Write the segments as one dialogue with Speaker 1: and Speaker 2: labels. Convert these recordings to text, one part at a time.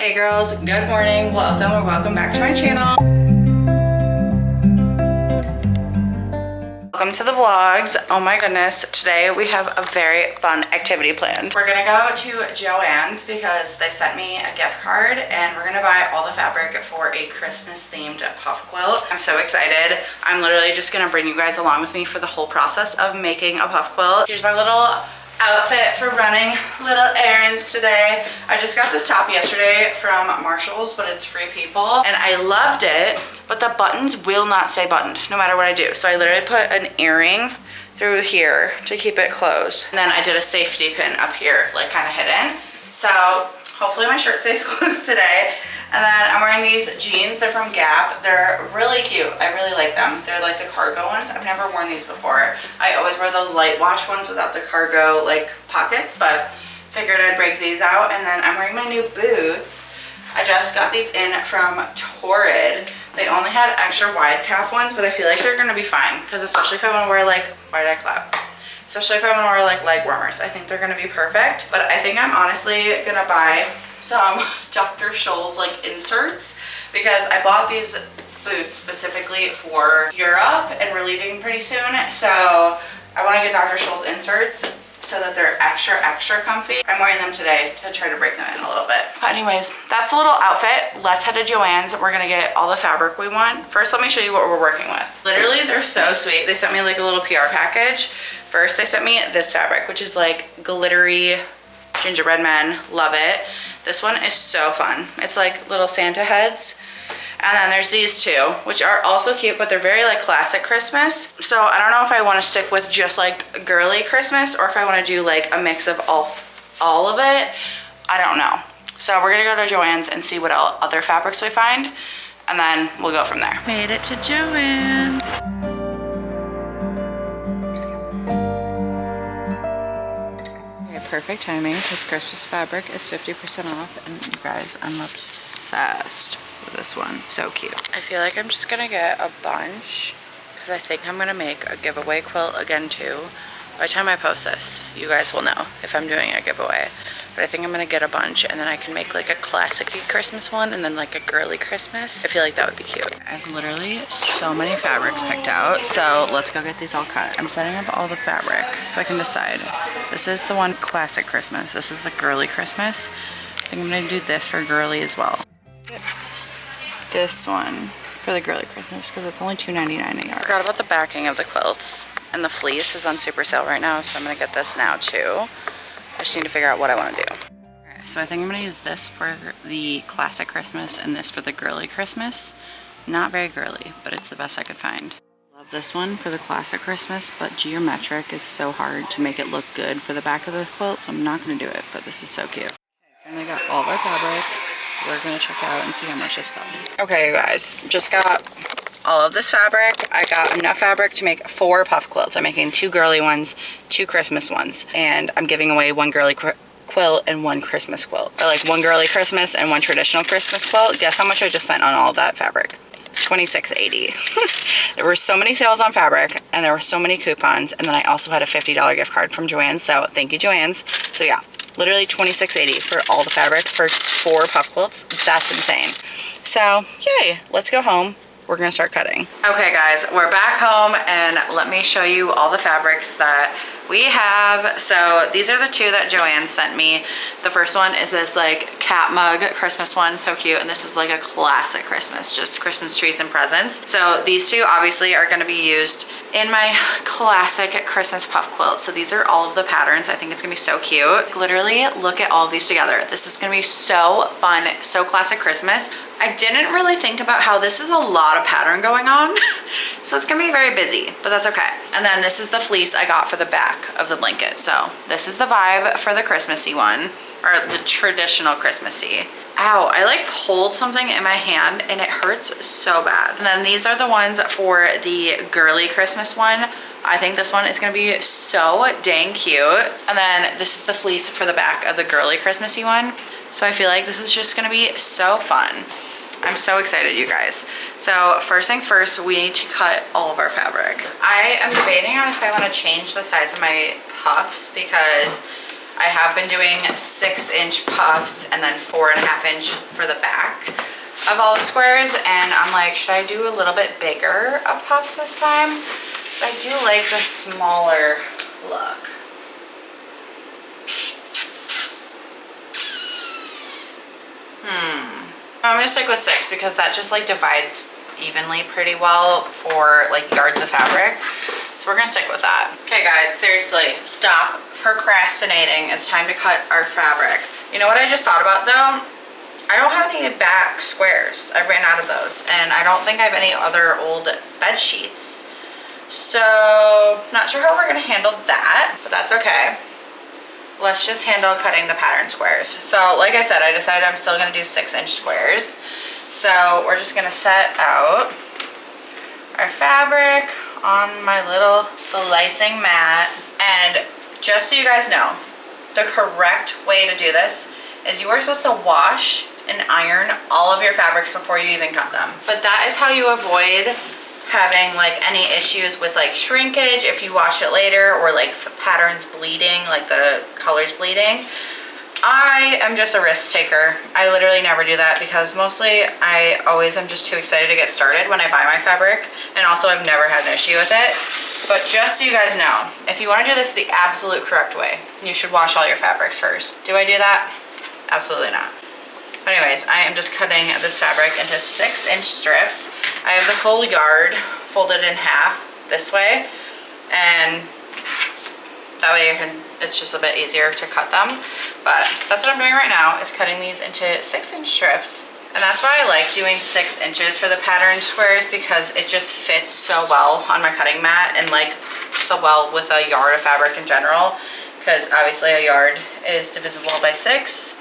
Speaker 1: Hey girls, good morning, welcome or welcome back to my channel. Welcome to the vlogs. Oh my goodness, today we have a very fun activity planned. We're gonna go to Joann's because they sent me a gift card and we're gonna buy all the fabric for a Christmas themed puff quilt. I'm so excited. I'm literally just gonna bring you guys along with me for the whole process of making a puff quilt. Here's my little outfit for running little errands today. I just got this top yesterday from Marshall's, but it's Free People, and I loved it, but the buttons will not stay buttoned no matter what I do. So I literally put an earring through here to keep it closed. And then I did a safety pin up here, like kind of hidden. So hopefully my shirt stays closed today. And then I'm wearing these jeans. They're from Gap. They're really cute. I really like them. They're like the cargo ones. I've never worn these before. I always wear those light wash ones without the cargo like pockets, but figured I'd break these out. And then I'm wearing my new boots. I just got these in from Torrid. They only had extra wide calf ones, but I feel like they're gonna be fine. Because especially if I wanna wear like, why did I clap? Especially if I wanna wear like leg warmers. I think they're gonna be perfect. But I think I'm honestly gonna buy some Dr. Scholl's like inserts because I bought these boots specifically for Europe and we're leaving pretty soon. So I want to get Dr. Scholl's inserts so that they're extra comfy. I'm wearing them today to try to break them in a little bit. But anyways, that's a little outfit. Let's head to Joann's. We're gonna get all the fabric we want. First, let me show you what we're working with. Literally, they're so sweet. They sent me like a little PR package. First, they sent me this fabric, which is like glittery gingerbread men. Love it. This one is so fun. It's like little Santa heads. And then there's these two, which are also cute, but they're very like classic Christmas. So I don't know if I want to stick with just like girly Christmas or if I want to do like a mix of all of it. I don't know. So we're gonna go to Joann's and see what other fabrics we find, and then we'll go from there. Made it to Joann's. Perfect timing because Christmas fabric is 50% off, and you guys, I'm obsessed with this one. So cute. I feel like I'm just gonna get a bunch because I think I'm gonna make a giveaway quilt again too. By the time I post this, you guys will know if I'm doing a giveaway. But I think I'm gonna get a bunch and then I can make like a classic-y Christmas one and then like a girly Christmas. I feel like that would be cute. I have literally so many fabrics picked out, so let's go get these all cut. I'm setting up all the fabric so I can decide. This is the one classic Christmas. This is the girly Christmas. I think I'm gonna do this for girly as well. Get this one for the girly Christmas because it's only $2.99 a yard. I forgot about the backing of the quilts, and the fleece is on super sale right now, so I'm gonna get this now too. I just need to figure out what I want to do. Okay, so I think I'm going to use this for the classic Christmas and this for the girly Christmas. Not very girly, but it's the best I could find. Love this one for the classic Christmas, but geometric is so hard to make it look good for the back of the quilt, so I'm not going to do it, but this is so cute. And I got all of our fabric. We're going to check out and see how much this costs. Okay, you guys, just got all of this fabric. I got enough fabric to make 4 puff quilts. I'm making 2 girly ones, 2 Christmas ones, and I'm giving away 1 girly quilt and 1 Christmas quilt. Or like 1 girly Christmas and 1 traditional Christmas quilt. Guess how much I just spent on all of that fabric? $26.80. There were so many sales on fabric and there were so many coupons, and then I also had a $50 gift card from Joann's, so thank you, Joann's. So yeah, literally $26.80 for all the fabric for 4 puff quilts. That's insane. So yay, let's go home. We're gonna start cutting. Okay guys, we're back home and let me show you all the fabrics that we have. So these are the 2 that Joanne sent me. The first one is this like cat mug Christmas one, so cute, and this is like a classic Christmas, just Christmas trees and presents. So these 2 obviously are gonna be used in my classic Christmas puff quilt. So these are all of the patterns. I think it's gonna be so cute. Literally look at all of these together. This is gonna be so fun, so classic Christmas. I didn't really think about how this is a lot of pattern going on. So it's gonna be very busy, but that's okay. And then this is the fleece I got for the back of the blanket. So this is the vibe for the Christmassy one, or the traditional Christmassy. Ow, I like pulled something in my hand and it hurts so bad. And then these are the ones for the girly Christmas one. I think this one is gonna be so dang cute. And then this is the fleece for the back of the girly Christmassy one. So I feel like this is just gonna be so fun. I'm so excited, you guys. So first things first, we need to cut all of our fabric. I am debating on if I want to change the size of my puffs because I have been doing 6-inch puffs and then 4.5-inch for the back of all the squares, and I'm like, should I do a little bit bigger of puffs this time? But I do like the smaller look. I'm gonna stick with 6 because that just like divides evenly pretty well for like yards of fabric. So we're gonna stick with that. Okay guys, seriously, stop procrastinating. It's time to cut our fabric. You know what I just thought about though? I don't have any back squares. I've ran out of those, and I don't think I have any other old bed sheets. So not sure how we're gonna handle that, but that's okay. Let's just handle cutting the pattern squares. So like I said, I decided I'm still gonna do 6-inch squares. So we're just gonna set out our fabric on my little slicing mat. And just so you guys know, the correct way to do this is you are supposed to wash and iron all of your fabrics before you even cut them. But that is how you avoid having like any issues with like shrinkage if you wash it later, or like patterns bleeding, like the colors bleeding. I am just a risk taker. I literally never do that because mostly I always am just too excited to get started when I buy my fabric, and also I've never had an issue with it. But just so you guys know, if you want to do this the absolute correct way, you should wash all your fabrics first. Do I do that? Absolutely not. Anyways, I am just cutting this fabric into 6-inch strips. I have the whole yard folded in half this way, and that way it's just a bit easier to cut them. But that's what I'm doing right now, is cutting these into 6-inch strips. And that's why I like doing 6 inches for the pattern squares, because it just fits so well on my cutting mat and like so well with a yard of fabric in general, because obviously a yard is divisible by 6.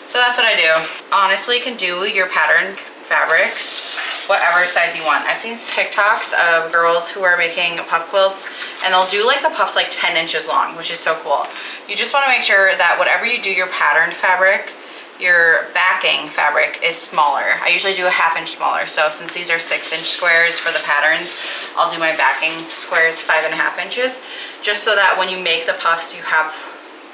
Speaker 1: So that's what I do. Honestly, you can do your pattern fabrics whatever size you want. I've seen TikToks of girls who are making puff quilts, and they'll do like the puffs like 10 inches long, which is so cool. You just want to make sure that whatever you do your patterned fabric, your backing fabric is smaller. I usually do a 1/2 inch smaller. So since these are 6-inch squares for the patterns, I'll do my backing squares 5.5 inches, just so that when you make the puffs, you have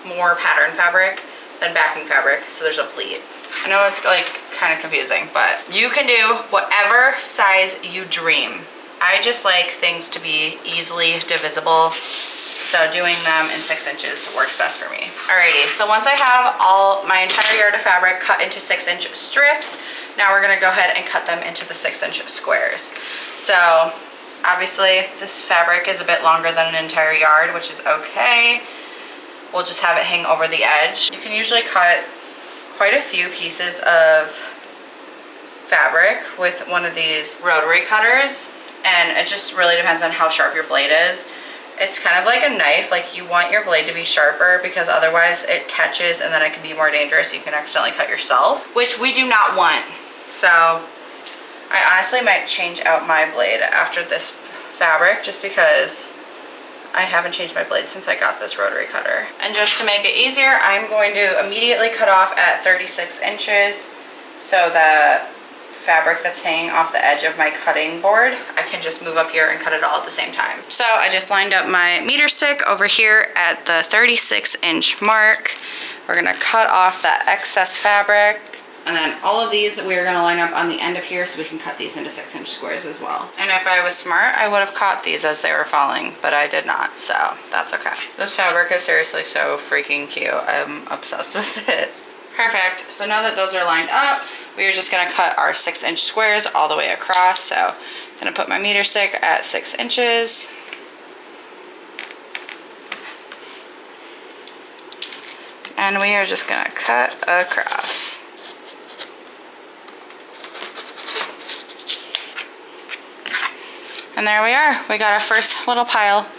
Speaker 1: more pattern fabric than backing fabric, so there's a pleat. I know it's like kind of confusing, but you can do whatever size you dream. I just like things to be easily divisible, so doing them in 6 inches works best for me. Alrighty, so once I have all my entire yard of fabric cut into 6-inch strips, now we're gonna go ahead and cut them into the 6-inch squares. So obviously this fabric is a bit longer than an entire yard, which is okay. We'll just have it hang over the edge. You can usually cut quite a few pieces of fabric with one of these rotary cutters, and it just really depends on how sharp your blade is. It's kind of like a knife, like you want your blade to be sharper because otherwise it catches and then it can be more dangerous. You can accidentally cut yourself, which we do not want. So I honestly might change out my blade after this fabric, just because I haven't changed my blade since I got this rotary cutter. And just to make it easier, I'm going to immediately cut off at 36 inches so the fabric that's hanging off the edge of my cutting board, I can just move up here and cut it all at the same time. So I just lined up my meter stick over here at the 36-inch mark. We're gonna cut off that excess fabric, and then all of these we're gonna line up on the end of here so we can cut these into 6-inch squares as well. And if I was smart, I would have caught these as they were falling, but I did not, so that's okay. This fabric is seriously so freaking cute. I'm obsessed with it. Perfect, so now that those are lined up, we are just gonna cut our 6-inch squares all the way across. So I'm gonna put my meter stick at 6 inches. And we are just gonna cut across. And there we are. We got our first little pile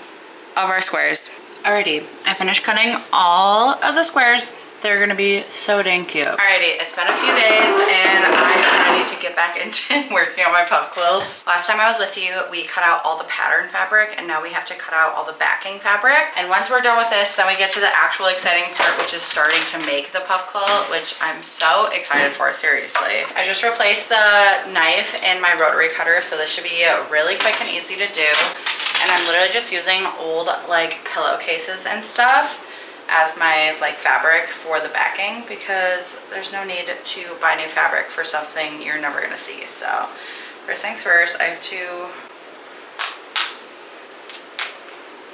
Speaker 1: of our squares. Alrighty, I finished cutting all of the squares. They're gonna be so dang cute. Alrighty, it's been a few days and I'm ready to get back into working on my puff quilts. Last time I was with you, we cut out all the pattern fabric, and now we have to cut out all the backing fabric. And once we're done with this, then we get to the actual exciting part, which is starting to make the puff quilt, which I'm so excited for, seriously. I just replaced the knife in my rotary cutter, so this should be really quick and easy to do. And I'm literally just using old like pillowcases and stuff as my like fabric for the backing, because there's no need to buy new fabric for something you're never gonna see. So first things first, I have to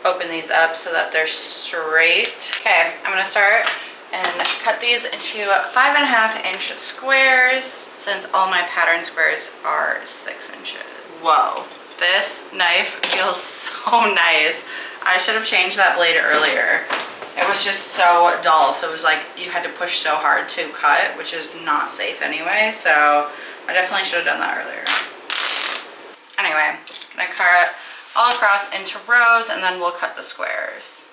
Speaker 1: open these up so that they're straight. Okay, I'm gonna start and cut these into 5.5 inch squares, since all my pattern squares are 6 inches. Whoa, this knife feels so nice. I should have changed that blade earlier. It was just so dull, so it was like you had to push so hard to cut, which is not safe anyway, so I definitely should have done that earlier. Anyway, I'm gonna cut all across into rows and then we'll cut the squares.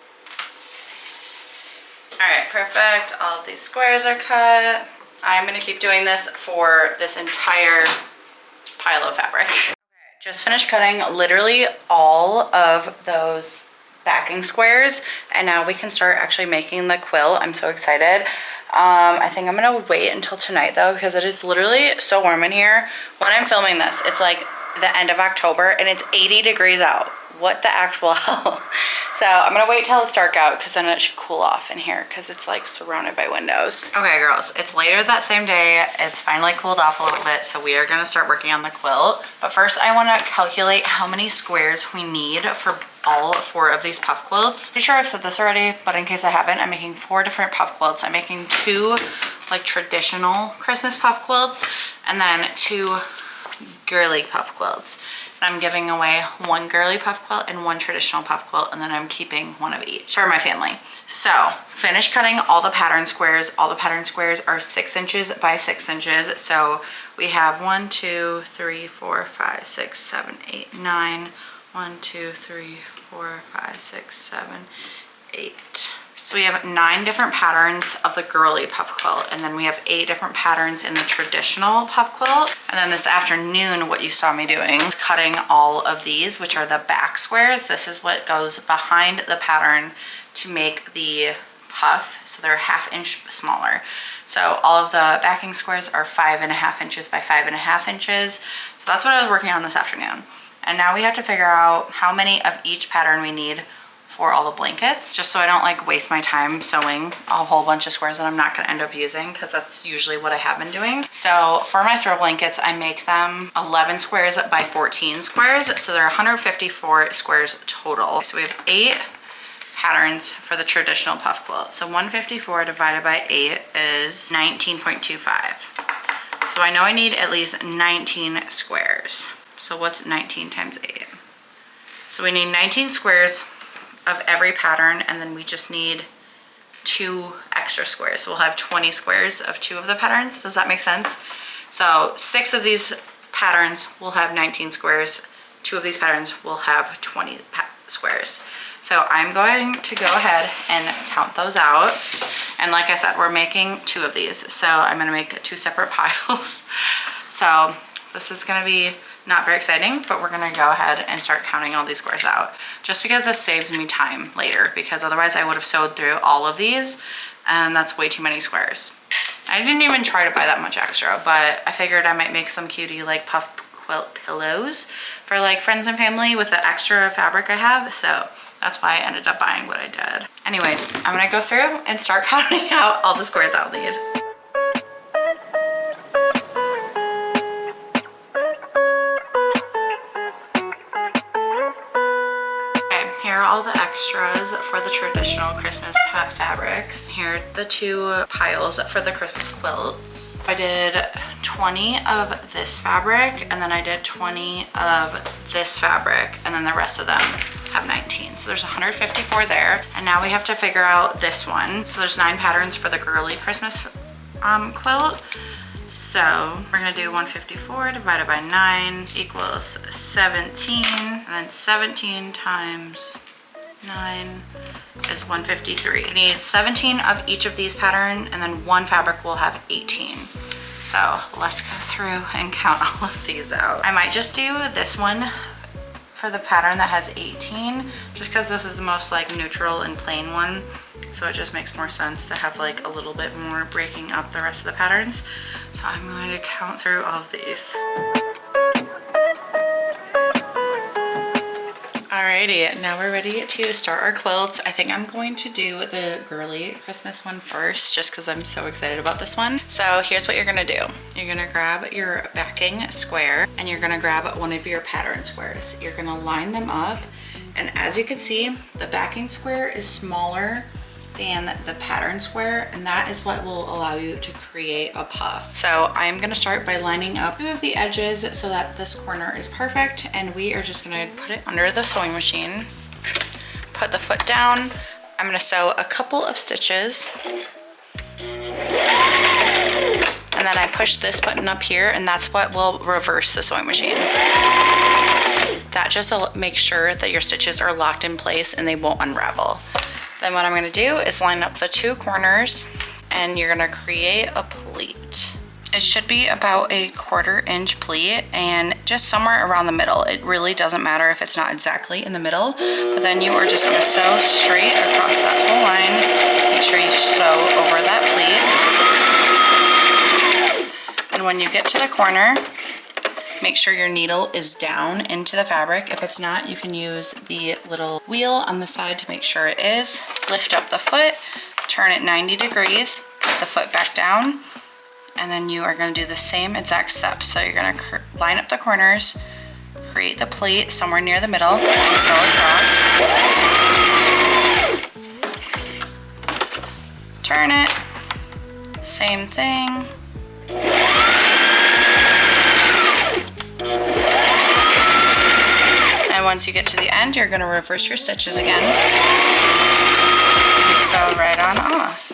Speaker 1: All right, perfect. All of these squares are cut. I'm gonna keep doing this for this entire pile of fabric. Okay, just finished cutting literally all of those backing squares, and now we can start actually making the quilt. I'm so excited. I think I'm gonna wait until tonight though, because it is literally so warm in here. When I'm filming this, it's like the end of October and it's 80 degrees out. What the actual hell? So I'm gonna wait till it's dark out, because then it should cool off in here, because it's like surrounded by windows. Okay girls, it's later that same day. It's finally cooled off a little bit, so we are gonna start working on the quilt. But first I wanna calculate how many squares we need for all 4 of these puff quilts. Pretty sure I've said this already, but in case I haven't, I'm making 4 different puff quilts. I'm making 2 like traditional Christmas puff quilts, and then 2 girly puff quilts. And I'm giving away 1 girly puff quilt and 1 traditional puff quilt, and then I'm keeping 1 of each for my family. So finish cutting all the pattern squares. All the pattern squares are 6 inches by 6 inches. So we have 1, 2, 3, 4, 5, 6, 7, 8, 9. 1, 2, 3, 4, 5, 6, 7, 8. So we have 9 different patterns of the girly puff quilt, and then we have 8 different patterns in the traditional puff quilt. And then this afternoon, what you saw me doing is cutting all of these, which are the back squares. This is what goes behind the pattern to make the puff, so they're 1/2 inch smaller. So all of the backing squares are 5.5 inches by 5.5 inches. So that's what I was working on this afternoon. And now we have to figure out how many of each pattern we need for all the blankets, just so I don't like waste my time sewing a whole bunch of squares that I'm not gonna end up using, because that's usually what I have been doing. So for my throw blankets, I make them 11 squares by 14 squares. So they're 154 squares total. So we have 8 patterns for the traditional puff quilt. So 154 divided by 8 is 19.25. So I know I need at least 19 squares. So what's 19 times 8? So we need 19 squares of every pattern, and then we just need 2 extra squares. So we'll have 20 squares of 2 of the patterns. Does that make sense? So 6 of these patterns will have 19 squares. 2 of these patterns will have 20 squares. So I'm going to go ahead and count those out. And like I said, we're making 2 of these. So I'm gonna make 2 separate piles. So this is gonna be not very exciting, but we're gonna go ahead and start counting all these squares out, just because this saves me time later, because otherwise I would have sewed through all of these, and that's way too many squares. I didn't even try to buy that much extra, but I figured I might make some cutie like puff quilt pillows for like friends and family with the extra fabric I have, so that's why I ended up buying what I did. Anyways, I'm gonna go through and start counting out all the squares I'll need. Here are all the extras for the traditional Christmas fabrics. Here are the 2 piles for the Christmas quilts. I did 20 of this fabric, and then I did 20 of this fabric, and then the rest of them have 19. So there's 154 there. And now we have to figure out this one. So there's 9 patterns for the girly Christmas quilt. So we're gonna do 154 divided by 9 equals 17, and then 17 times 9 is 153. We need 17 of each of these pattern, and then 1 fabric will have 18. So let's go through and count all of these out. I might just do this one for the pattern that has 18, just because this is the most like neutral and plain one. So it just makes more sense to have like a little bit more breaking up the rest of the patterns. So I'm going to count through all of these. All right, Alrighty, now we're ready to start our quilts. I think I'm going to do the girly Christmas one first, just because I'm so excited about this one. So here's what you're gonna do. You're gonna grab your backing square and you're gonna grab one of your pattern squares. You're gonna line them up, and as you can see, the backing square is smaller than the pattern square, and that is what will allow you to create a puff. So I'm gonna start by lining up 2 of the edges so that this corner is perfect, and we are just gonna put it under the sewing machine, put the foot down. I'm gonna sew a couple of stitches, and then I push this button up here, and that's what will reverse the sewing machine. That just makes sure that your stitches are locked in place and they won't unravel. Then what I'm gonna do is line up the 2 corners, and you're gonna create a pleat. It should be about a 1/4 inch pleat, and just somewhere around the middle. It really doesn't matter if it's not exactly in the middle, but then you are just gonna sew straight across that whole line. Make sure you sew over that pleat. And when you get to the corner, make sure your needle is down into the fabric. If it's not, you can use the little wheel on the side to make sure it is. Lift up the foot, turn it 90 degrees, put the foot back down, and then you are going to do the same exact steps. So you're going to line up the corners, create the pleat somewhere near the middle, and sew across. Turn it, same thing. And once you get to the end, you're going to reverse your stitches again and sew right on off.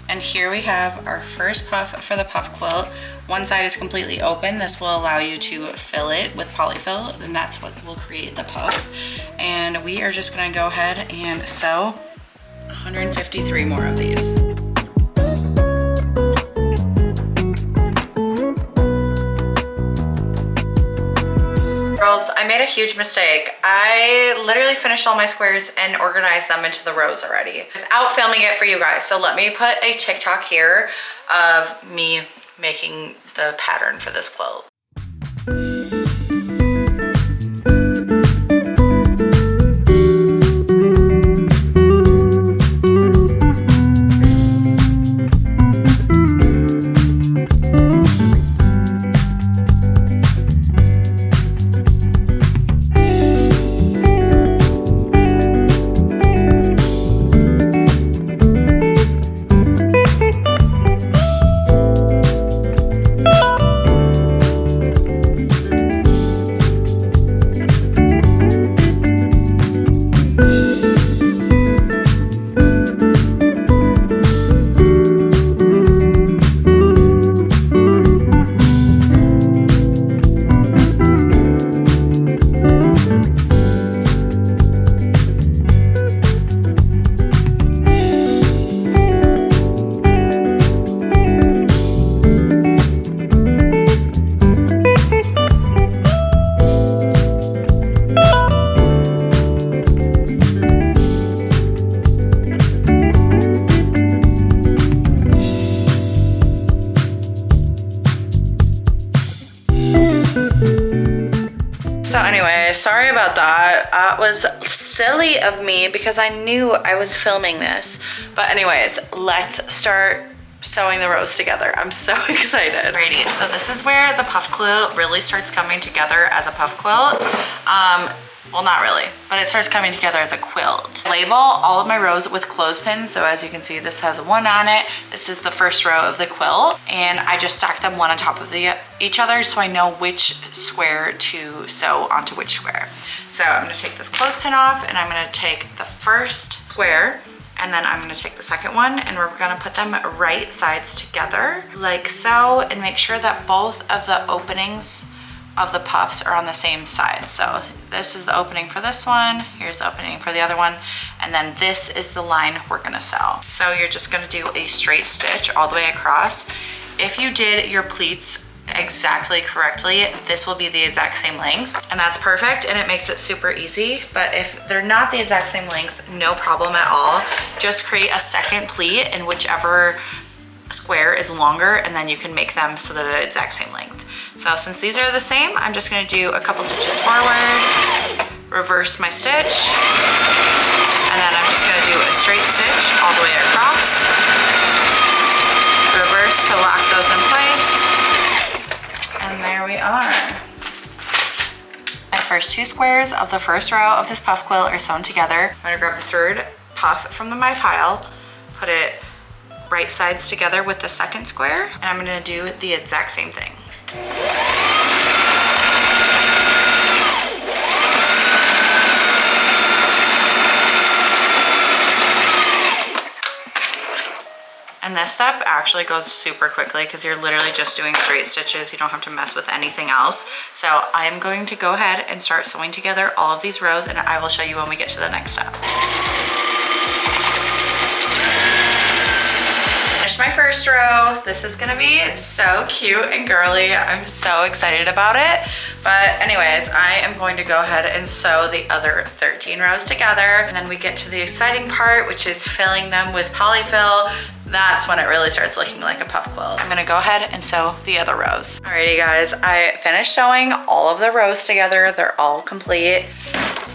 Speaker 1: And here we have our first puff for the puff quilt. One side is completely open. This will allow you to fill it with polyfill, and that's what will create the puff. And we are just going to go ahead and sew 153 more of these. Girls, I made a huge mistake. I literally finished all my squares and organized them into the rows already without filming it for you guys. So let me put a TikTok here of me making the pattern for this quilt. So anyway, sorry about that. That was silly of me because I knew I was filming this. But anyways, let's start sewing the rows together. I'm so excited. Alrighty, so this is where the puff quilt really starts coming together as a puff quilt. Well, not really, but it starts coming together as a quilt. Label all of my rows with clothespins. So as you can see, this has 1 on it. This is the first row of the quilt, and I just stack them one on top of each other so I know which square to sew onto which square. So I'm gonna take this clothespin off, and I'm gonna take the first square, and then I'm gonna take the second one, and we're gonna put them right sides together like so, and make sure that both of the openings of the puffs are on the same side. So this is the opening for this one, here's the opening for the other one, and then this is the line we're gonna sew. So you're just gonna do a straight stitch all the way across. If you did your pleats exactly correctly, this will be the exact same length, and that's perfect, and it makes it super easy. But if they're not the exact same length, no problem at all. Just create a second pleat in whichever square is longer, and then you can make them so they're the exact same length. So since these are the same, I'm just gonna do a couple stitches forward, reverse my stitch, and then I'm just gonna do a straight stitch all the way across, reverse to lock those in place, and there we are. My first 2 squares of the first row of this puff quilt are sewn together. I'm gonna grab the third puff from my pile, put it right sides together with the second square, and I'm gonna do the exact same thing. And this step actually goes super quickly because you're literally just doing straight stitches. You don't have to mess with anything else. So I am going to go ahead and start sewing together all of these rows, and I will show you when we get to the next step. Finished my first row. This is gonna be so cute and girly. I'm so excited about it. But anyways, I am going to go ahead and sew the other 13 rows together. And then we get to the exciting part, which is filling them with polyfill. That's when it really starts looking like a puff quilt. I'm gonna go ahead and sew the other rows. Alrighty guys, I finished sewing all of the rows together. They're all complete.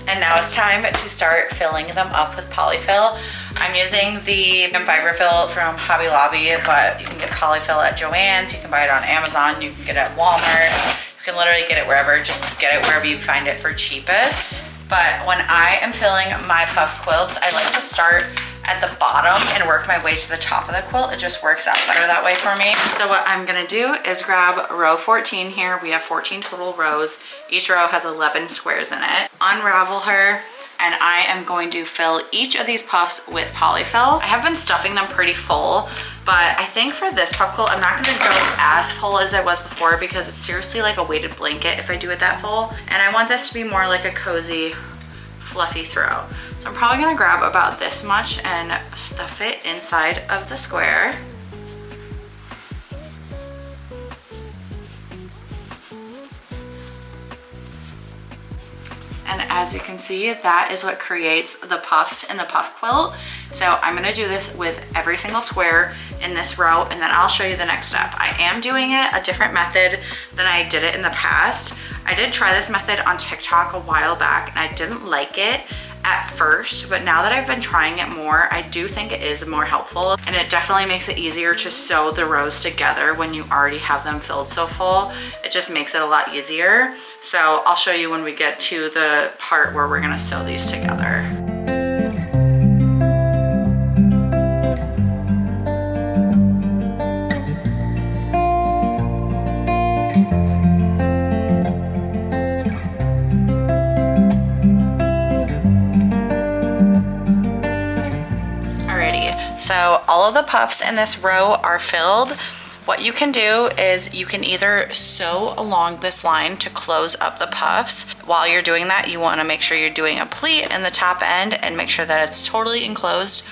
Speaker 1: And now it's time to start filling them up with polyfill. I'm using the Fiberfill from Hobby Lobby, but you can get polyfill at Joann's, you can buy it on Amazon, you can get it at Walmart. You can literally get it wherever, just get it wherever you find it for cheapest. But when I am filling my puff quilts, I like to start at the bottom and work my way to the top of the quilt. It just works out better that way for me. So what I'm gonna do is grab row 14 here. We have 14 total rows. Each row has 11 squares in it. Unravel her, and I am going to fill each of these puffs with polyfill. I have been stuffing them pretty full, but I think for this puff quilt, I'm not gonna go as full as I was before because it's seriously like a weighted blanket if I do it that full. And I want this to be more like a cozy, fluffy throw. So I'm probably gonna grab about this much and stuff it inside of the square. And as you can see, that is what creates the puffs in the puff quilt. So I'm gonna do this with every single square in this row, and then I'll show you the next step. I am doing it a different method than I did it in the past. I did try this method on TikTok a while back, and I didn't like it at first, but now that I've been trying it more, I do think it is more helpful, and it definitely makes it easier to sew the rows together when you already have them filled so full. It just makes it a lot easier. So I'll show you when we get to the part where we're gonna sew these together. So all of the puffs in this row are filled. What you can do is you can either sew along this line to close up the puffs. While you're doing that, you want to make sure you're doing a pleat in the top end and make sure that it's totally enclosed.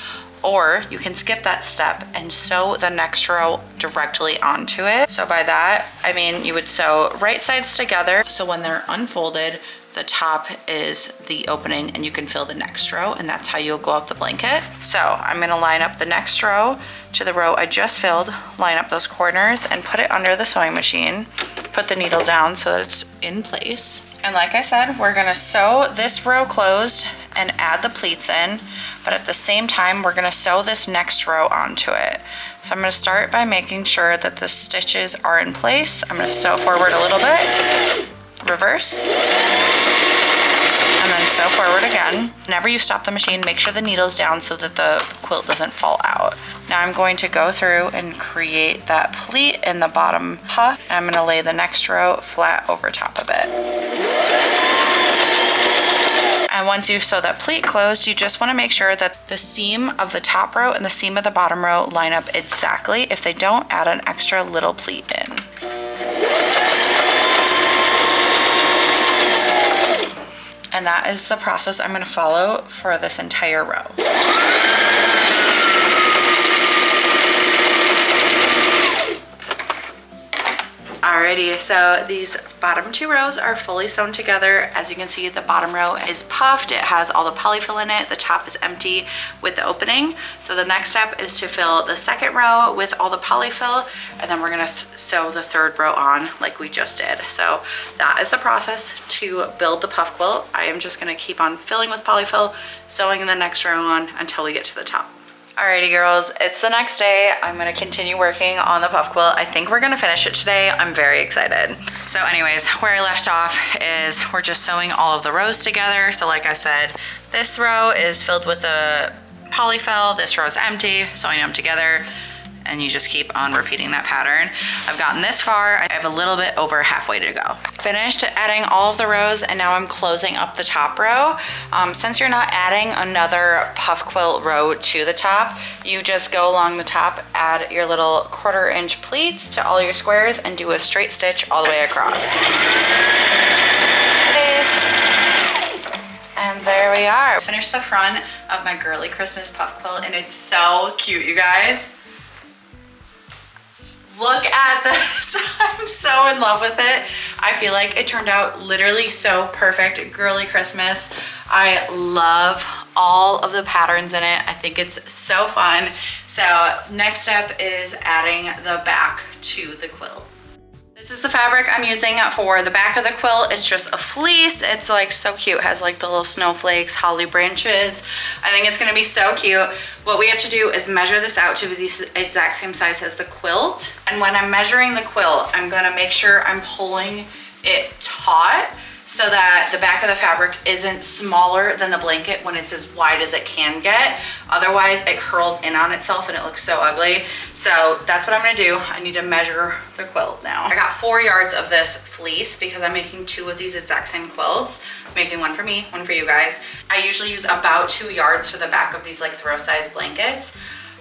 Speaker 1: Or you can skip that step and sew the next row directly onto it. So by that, I mean you would sew right sides together. So when they're unfolded, the top is the opening and you can fill the next row, and that's how you'll go up the blanket. So I'm gonna line up the next row to the row I just filled, line up those corners and put it under the sewing machine. Put the needle down so that it's in place. And like I said, we're gonna sew this row closed and add the pleats in, but at the same time, we're gonna sew this next row onto it. So I'm gonna start by making sure that the stitches are in place. I'm gonna sew forward a little bit, reverse, and then sew forward again. Whenever you stop the machine, make sure the needle's down so that the quilt doesn't fall out. Now I'm going to go through and create that pleat in the bottom puff, and I'm gonna lay the next row flat over top of it. And once you sew that pleat closed, you just wanna make sure that the seam of the top row and the seam of the bottom row line up exactly. If they don't, add an extra little pleat in. And that is the process I'm gonna follow for this entire row. Alrighty, so these bottom 2 rows are fully sewn together. As you can see, the bottom row is puffed. It has all the polyfill in it. The top is empty with the opening. So the next step is to fill the second row with all the polyfill, and then we're gonna sew the 3rd row on like we just did. So that is the process to build the puff quilt. I am just gonna keep on filling with polyfill, sewing the next row on until we get to the top. Alrighty girls, it's the next day. I'm gonna continue working on the puff quilt. I think we're gonna finish it today. I'm very excited. So anyways, where I left off is we're just sewing all of the rows together. So like I said, this row is filled with the polyfill, this row is empty, sewing them together, and you just keep on repeating that pattern. I've gotten this far. I have a little bit over halfway to go. Finished adding all of the rows, and now I'm closing up the top row. Since you're not adding another puff quilt row to the top, you just go along the top, add your little 1/4 inch pleats to all your squares, and do a straight stitch all the way across. And there we are. Finished the front of my girly Christmas puff quilt, and it's so cute, you guys. Look at this. I'm so in love with it. I feel like it turned out literally so perfect. Girly Christmas. I love all of the patterns in it. I think it's so fun. So next step is adding the back to the quilt. This is the fabric I'm using for the back of the quilt. It's just a fleece. It's like so cute. It has like the little snowflakes, holly branches. I think it's gonna be so cute. What we have to do is measure this out to be the exact same size as the quilt. And when I'm measuring the quilt, I'm gonna make sure I'm pulling it taut so that the back of the fabric isn't smaller than the blanket when it's as wide as it can get. Otherwise, it curls in on itself and it looks so ugly. So that's what I'm gonna do. I need to measure the quilt now. I got 4 yards of this fleece because I'm making 2 of these exact same quilts. I'm making one for me, one for you guys. I usually use about 2 yards for the back of these like throw size blankets.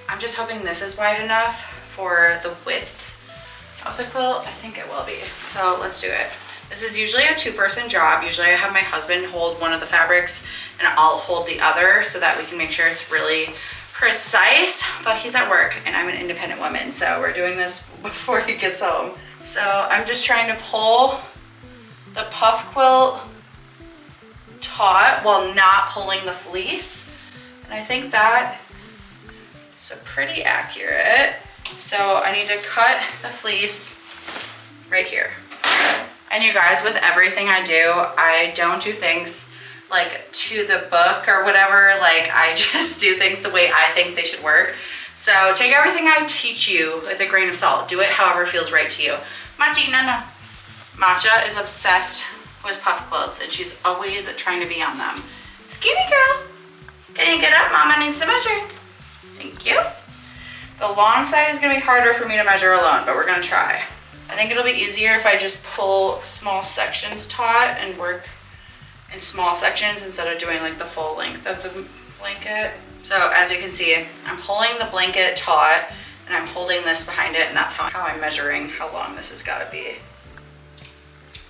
Speaker 1: I'm just hoping this is wide enough for the width of the quilt. I think it will be. So let's do it. This is usually a 2-person job. Usually I have my husband hold one of the fabrics and I'll hold the other so that we can make sure it's really precise, but he's at work and I'm an independent woman, so we're doing this before he gets home. So I'm just trying to pull the puff quilt taut while not pulling the fleece, and I think that is pretty accurate. So I need to cut the fleece right here. And you guys, with everything I do, I don't do things like to the book or whatever. Like I just do things the way I think they should work. So take everything I teach you with a grain of salt. Do it however feels right to you. Machi, no. Matcha is obsessed with puff quilts and she's always trying to be on them. Excuse me, girl. Can you get up? Mama needs to measure. Thank you. The long side is gonna be harder for me to measure alone, but we're gonna try. I think it'll be easier if I just pull small sections taut and work in small sections instead of doing like the full length of the blanket. So as you can see, I'm pulling the blanket taut and I'm holding this behind it, and that's how I'm measuring how long this has got to be.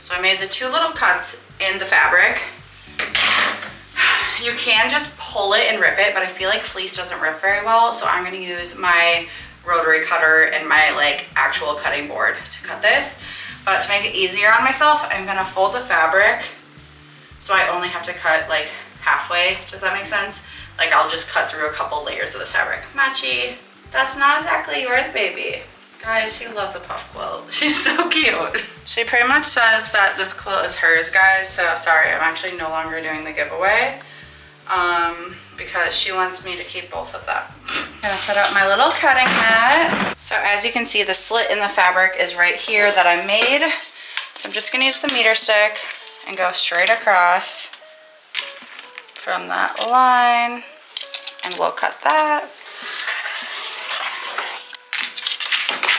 Speaker 1: So I made the 2 little cuts in the fabric. You can just pull it and rip it, but I feel like fleece doesn't rip very well, so I'm going to use my rotary cutter and my like actual cutting board to cut this. But to make it easier on myself, I'm gonna fold the fabric so I only have to cut like halfway. Does that make sense? Like I'll just cut through a couple layers of this fabric. Machi, that's not exactly yours, baby. Guys, she loves a puff quilt. She's so cute. She pretty much says that this quilt is hers, guys, so sorry, I'm actually no longer doing the giveaway. Because she wants me to keep both of them. I'm gonna set up my little cutting mat. So as you can see, the slit in the fabric is right here that I made. So I'm just gonna use the meter stick and go straight across from that line, and we'll cut that.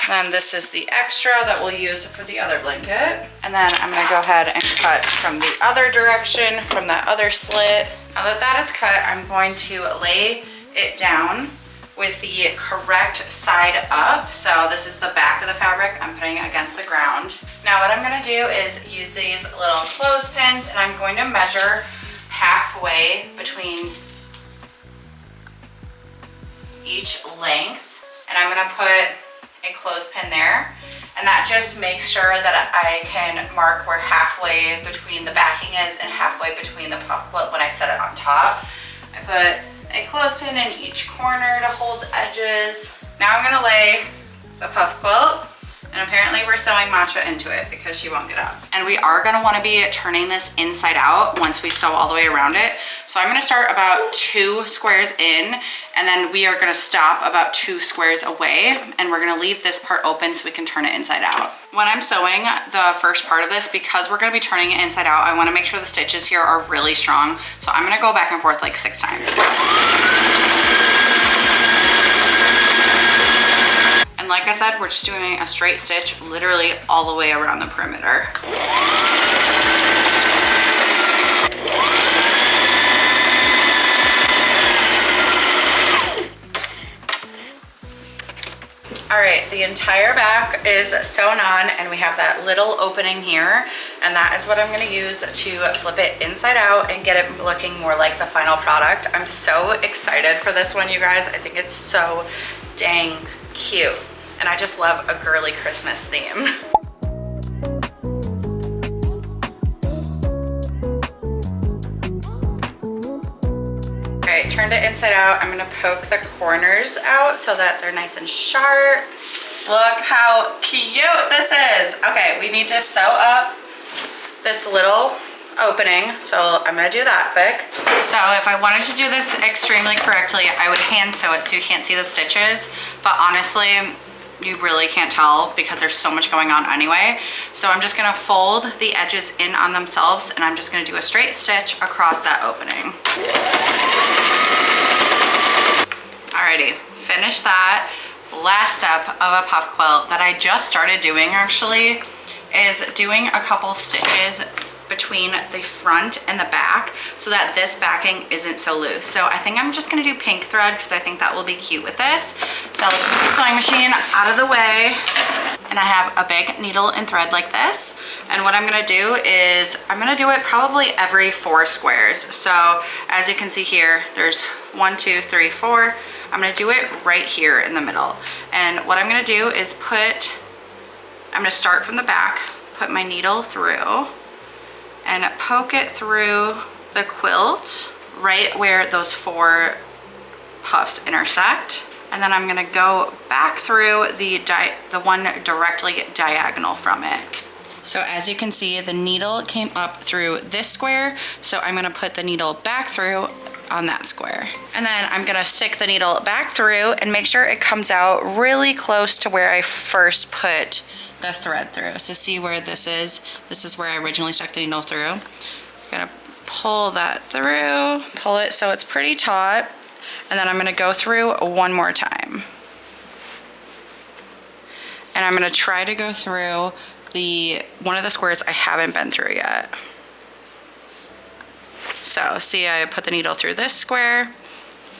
Speaker 1: Then this is the extra that we'll use for the other blanket. And then I'm gonna go ahead and cut from the other direction, from that other slit. Now that that is cut, I'm going to lay it down with the correct side up. So this is the back of the fabric I'm putting against the ground. Now what I'm gonna do is use these little clothespins, and I'm going to measure halfway between each length. And I'm gonna put a clothespin there. And that just makes sure that I can mark where halfway between the backing is and halfway between the puff quilt when I set it on top. I put a clothespin in each corner to hold the edges. Now I'm gonna lay the puff quilt, and apparently we're sewing Matcha into it because she won't get up. And we are gonna wanna be turning this inside out once we sew all the way around it. So I'm gonna start about 2 squares in, and then we are gonna stop about 2 squares away, and we're gonna leave this part open so we can turn it inside out. When I'm sewing the first part of this, because we're gonna be turning it inside out, I wanna make sure the stitches here are really strong. So I'm gonna go back and forth like 6 times. And like I said, we're just doing a straight stitch literally all the way around the perimeter. All right, the entire back is sewn on, and we have that little opening here, and that is what I'm gonna use to flip it inside out and get it looking more like the final product. I'm so excited for this one, you guys. I think it's so dang cute, and I just love a girly Christmas theme. Turned it inside out. I'm gonna poke the corners out so that they're nice and sharp. Look how cute this is. Okay, we need to sew up this little opening, so I'm gonna do that quick. So if I wanted to do this extremely correctly, I would hand sew it so you can't see the stitches, but honestly, you really can't tell because there's so much going on anyway. So I'm just gonna fold the edges in on themselves, and I'm just gonna do a straight stitch across that opening. Alrighty, finish that. Last step of a puff quilt that I just started doing actually is doing a couple stitches between the front and the back so that this backing isn't so loose. So I think I'm just gonna do pink thread because I think that will be cute with this. So let's put the sewing machine out of the way. And I have a big needle and thread like this. And what I'm gonna do is I'm gonna do it probably every 4 squares. So as you can see here, there's 1, 2, 3, 4. I'm gonna do it right here in the middle. And what I'm gonna do is I'm gonna start from the back, put my needle through, and poke it through the quilt right where those 4 puffs intersect. And then I'm gonna go back through the one directly diagonal from it. So as you can see, the needle came up through this square, so I'm gonna put the needle back through on that square. And then I'm gonna stick the needle back through and make sure it comes out really close to where I first put the thread through. So see where this is? This is where I originally stuck the needle through. I'm gonna pull that through, pull it so it's pretty taut, and then I'm gonna go through one more time. And I'm gonna try to go through one of the squares I haven't been through yet. So see, I put the needle through this square,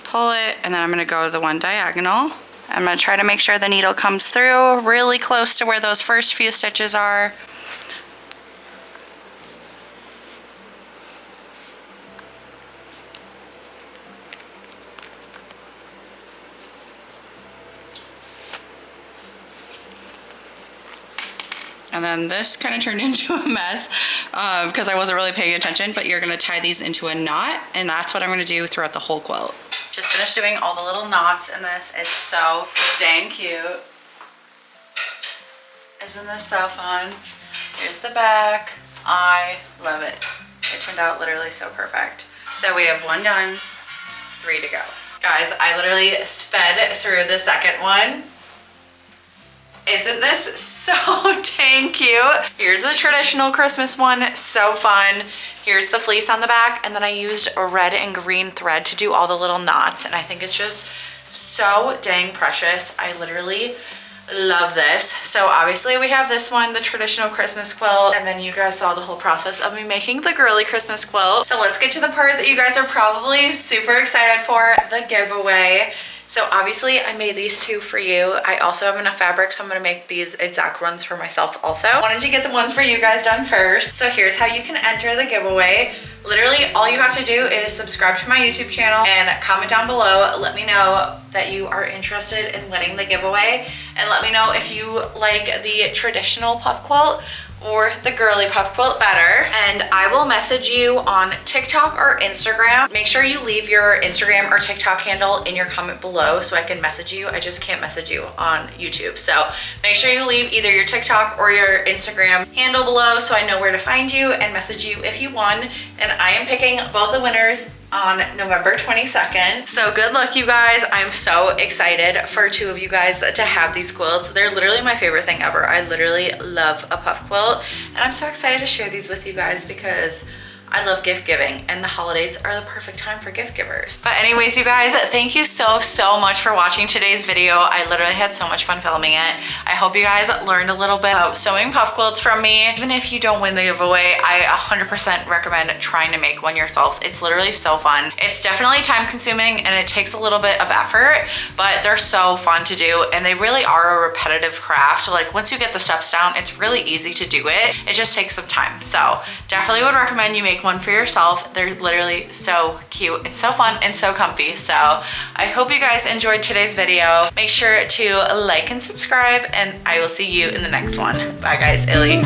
Speaker 1: pull it, and then I'm gonna go to the one diagonal. I'm gonna try to make sure the needle comes through really close to where those first few stitches are. And then this kind of turned into a mess because I wasn't really paying attention, but you're gonna tie these into a knot, and that's what I'm gonna do throughout the whole quilt. Just finished doing all the little knots in this. It's so dang cute. Isn't this so fun? Here's the back. I love it. It turned out literally so perfect. So we have 1 done, 3 to go. Guys, I literally sped through the second one. Isn't this so dang cute? Here's the traditional Christmas one, so fun. Here's the fleece on the back, and then I used a red and green thread to do all the little knots, and I think it's just so dang precious. I literally love this. So obviously we have this one, the traditional Christmas quilt, and then you guys saw the whole process of me making the girly Christmas quilt. So let's get to the part that you guys are probably super excited for, the giveaway. So obviously I made these 2 for you. I also have enough fabric, so I'm gonna make these exact ones for myself also. Wanted to get the ones for you guys done first. So here's how you can enter the giveaway. Literally all you have to do is subscribe to my YouTube channel and comment down below. Let me know that you are interested in winning the giveaway, and let me know if you like the traditional puff quilt or the girly puff quilt better, and I will message you on TikTok or Instagram. Make sure you leave your Instagram or TikTok handle in your comment below so I can message you. I just can't message you on YouTube. So make sure you leave either your TikTok or your Instagram handle below so I know where to find you and message you if you won. And I am picking both the winners on November 22nd. So good luck, you guys. I'm so excited for two of you guys to have these quilts. They're literally my favorite thing ever. I literally love a puff quilt, and I'm so excited to share these with you guys because I love gift giving, and the holidays are the perfect time for gift givers. But anyways, you guys, thank you so much for watching today's video. I literally had so much fun filming it. I hope you guys learned a little bit about sewing puff quilts from me. Even if you don't win the giveaway, I 100% recommend trying to make one yourself. It's literally so fun. It's definitely time consuming and it takes a little bit of effort, but they're so fun to do, and they really are a repetitive craft. Like once you get the steps down, it's really easy to do it. It just takes some time. So definitely would recommend you make one for yourself. They're literally so cute and so fun and so comfy. So I hope you guys enjoyed today's video. Make sure to like and subscribe, and I will see you in the next one. Bye guys, Illy.